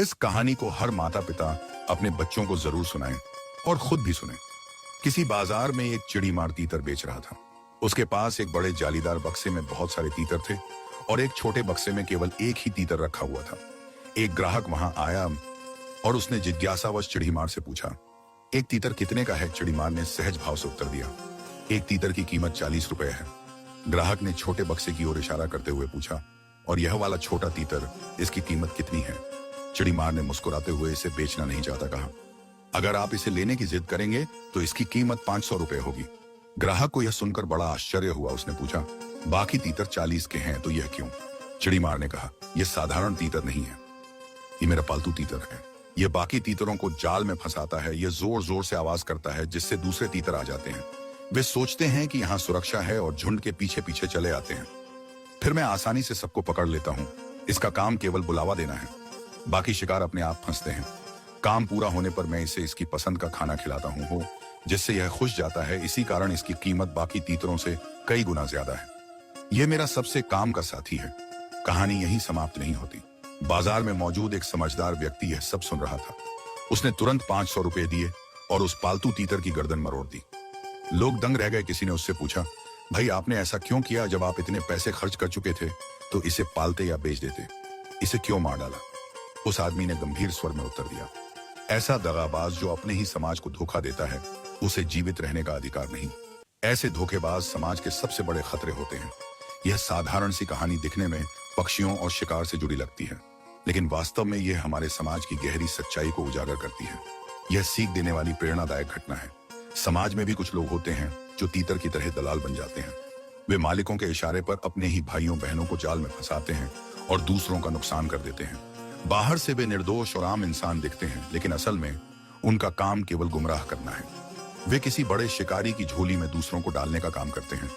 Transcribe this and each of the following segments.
इस कहानी को हर माता पिता अपने बच्चों को जरूर सुनाएं और खुद भी सुने। किसी बाजार में एक चिड़ीमार तीतर बेच रहा था। उसके पास एक बड़े जालीदार बक्से में बहुत सारे तीतर थे और एक छोटे बक्से में केवल एक ही तीतर रखा हुआ था। एक ग्राहक वहां आया और उसने जिज्ञासावश चिड़ीमार से पूछा, एक तीतर कितने का है? चिड़ीमार ने सहज भाव से उत्तर दिया, एक तीतर की कीमत 40 रुपए है। ग्राहक ने छोटे बक्से की ओर इशारा करते हुए पूछा, और यह वाला छोटा तीतर, इसकी कीमत कितनी है? चिड़ीमार ने मुस्कुराते हुए इसे बेचना नहीं चाहता कहा, अगर आप इसे लेने की जिद करेंगे तो इसकी कीमत 500 रुपए होगी। ग्राहक को यह सुनकर बड़ा आश्चर्य हुआ। उसने पूछा, बाकी तीतर 40 के हैं तो यह क्यों? चिड़ीमार ने कहा, यह साधारण तीतर नहीं है, ये मेरा पालतू तीतर है। यह बाकी तीतरों को जाल में फंसाता है। यह जोर जोर से आवाज करता है जिससे दूसरे तीतर आ जाते हैं। वे सोचते हैं कि यहाँ सुरक्षा है और झुंड के पीछे पीछे चले आते हैं। फिर मैं आसानी से सबको पकड़ लेता हूँ। इसका काम केवल बुलावा देना है, बाकी शिकार अपने आप फंसते हैं। काम पूरा होने पर मैं इसे इसकी पसंद का खाना खिलाता हूँ जिससे यह खुश जाता है। इसी कारण इसकी कीमत बाकी तीतरों से कई गुना ज्यादा है। यह मेरा सबसे काम का साथी है। कहानी यहीं समाप्त नहीं होती। बाजार में मौजूद एक समझदार व्यक्ति यह सब सुन रहा था। उसने तुरंत 500 रुपए दिए और उस पालतू तीतर की गर्दन मरोड़ दी। लोग दंग रह गए। किसी ने उससे पूछा, भाई आपने ऐसा क्यों किया? जब आप इतने पैसे खर्च कर चुके थे तो इसे पालते या बेच देते, इसे क्यों मार डाला? उस आदमी ने गंभीर स्वर में उत्तर दिया, ऐसा दगाबाज जो अपने ही समाज को धोखा देता है, उसे जीवित रहने का अधिकार नहीं। ऐसे धोखेबाज समाज के सबसे बड़े खतरे होते हैं। यह साधारण सी कहानी दिखने में पक्षियों और शिकार से जुड़ी लगती है, लेकिन वास्तव में यह हमारे समाज की गहरी सच्चाई को उजागर करती है। यह सीख देने वाली प्रेरणादायक घटना है। समाज में भी कुछ लोग होते हैं जो तीतर की तरह दलाल बन जाते हैं। वे मालिकों के इशारे पर अपने ही भाइयों बहनों को जाल में फंसाते हैं और दूसरों का नुकसान कर देते हैं। बाहर से वे निर्दोष और आम इंसान दिखते हैं, लेकिन असल में उनका काम केवल गुमराह करना है। वे किसी बड़े शिकारी की झोली में दूसरों को डालने का काम करते हैं।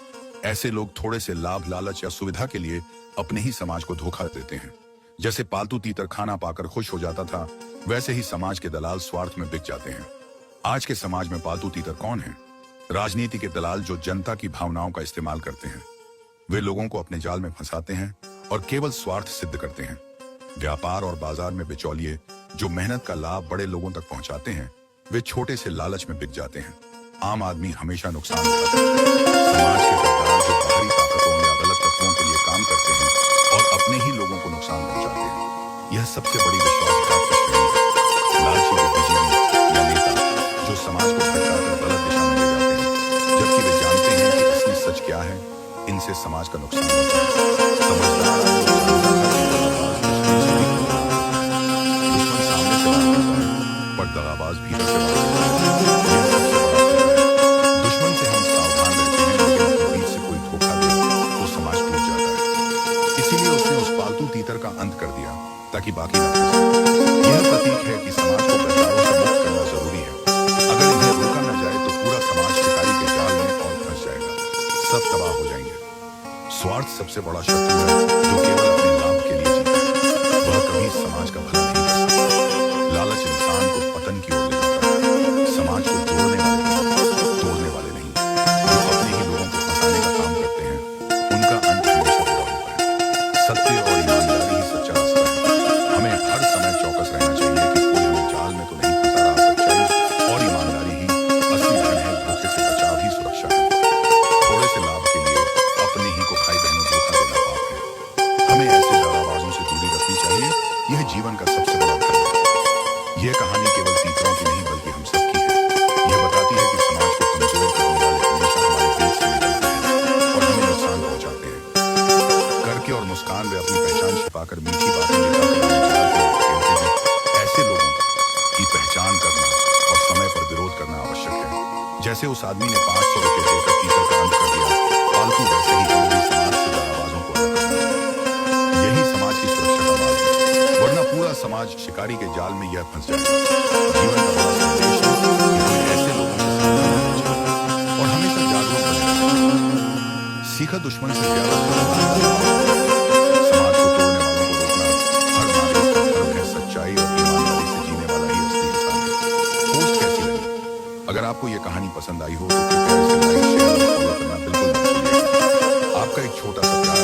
ऐसे लोग थोड़े से लाभ, लालच या सुविधा के लिए अपने ही समाज को धोखा देते हैं। जैसे पालतू तीतर खाना पाकर खुश हो जाता था, वैसे ही समाज के दलाल स्वार्थ में बिक जाते हैं। आज के समाज में पालतू तीतर कौन है? राजनीति के दलाल जो जनता की भावनाओं का इस्तेमाल करते हैं। वे लोगों को अपने जाल में फंसाते हैं और केवल स्वार्थ सिद्ध करते हैं। व्यापार और बाजार में बिचौलिए जो मेहनत का लाभ बड़े लोगों तक पहुंचाते हैं, वे छोटे से लालच में बिक जाते हैं। आम आदमी हमेशा नुकसान उठाता है। समाज के सरदार जो बाहरी ताकतों या गलत तत्वों के लिए काम करते हैं और अपने ही लोगों को नुकसान पहुंचाते हैं, यह सबसे बड़ी विश्वासघात की श्रेणी है। लालची बुद्धिजीवी या नेता जो समाज को भटकाकर गलत दिशा में ले जाते हैं, जबकि वे जानते हैं कि असली सच क्या है। इनसे समाज का नुकसान होता है। समझदार आदमी दुश्मन सामने से वार करता है, पर दगाबाज भीतर से वार करता है। यह सबसे बड़ा खतरा है। दुश्मन से हम सावधान रहते हैं, लेकिन अपने बीच से कोई धोखा दे तो समाज टूट जाता है। इसीलिए उसने उस पालतू तीतर का अंत कर दिया ताकि बाकी न फंसे। यह प्रतीक है कि समाज को गद्दारों से मुक्त करना जरूरी है। अगर इन्हें रोका न जाए तो पूरा समाज शिकारी के जाल में और फंस जाएगा। सब तबाह हो जाएंगे। स्वार्थ सबसे बड़ा शत्रु है जो केवल अपने लाभ के लिए जीता है। वह कभी समाज का भला नहीं कर सकता। लालच इंसान को पतन की ओर ले जाता है। समाज को जोड़ने वाले तोड़ने वाले नहीं। जो अपने ही लोगों को फंसाने का काम करते हैं, उनका अंत हमेशा बुरा होता है। सत्य और ईमानदारी ही सच्चा रास्ता है। हमें हर समय चौकस रहना चाहिए कि कोई हमें जाल में तो नहीं फंसा रहा। सच्चाई और ईमानदारी ही असली धन है। धोखे से बचाव ही सुरक्षा है। थोड़े से लाभ के लिए अपने ही को भाई बहनों धोखा देना पाप है। हमें ऐसे दगाबाजों से दूरी रखनी चाहिए। यह जीवन का सबसे बड़ा धर्म है। यह कहानी केवल तीतरों की नहीं बल्कि हम सबकी है। यह बताती है कि समाज को कमजोर करने वाले हमेशा हमारे बीच से निकलते हैं और हमें नुकसान पहुंचाते हैं। करके और मुस्कान वे अपनी पहचान छिपाकर मीठी बातें खेलते हैं। ऐसे लोगों की पहचान करना और समय पर विरोध करना आवश्यक है। जैसे उस आदमी ने 500 रुपए देकर तीतर का अंत कर दिया, पालतू वैसे ही हमें भी समाज से दगाबाजों को अलग करना है। यही समाज की सुरक्षा का मार्ग है, वरना पूरा समाज शिकारी के जाल में यह फंस जाएगा। जीवन का बड़ा संदेश है कि हमें ऐसे लोगों से सावधान रहना चाहिए और हमेशा जागरूक रहना चाहिए। सीखा दुश्मन से ज्यादा समाज को तोड़ने वालों को रोकना हर नागरिक का धर्म है। सच्चाई और ईमानदारी से जीने वाला ही असली इंसान है। पोस्ट कैसी लगी? अगर आपको यह कहानी पसंद आई हो तो कृपया इसे लाइक, शेयर और फॉलो करना बिल्कुल मत भूलिएगा। आपका एक छोटा सा प्यार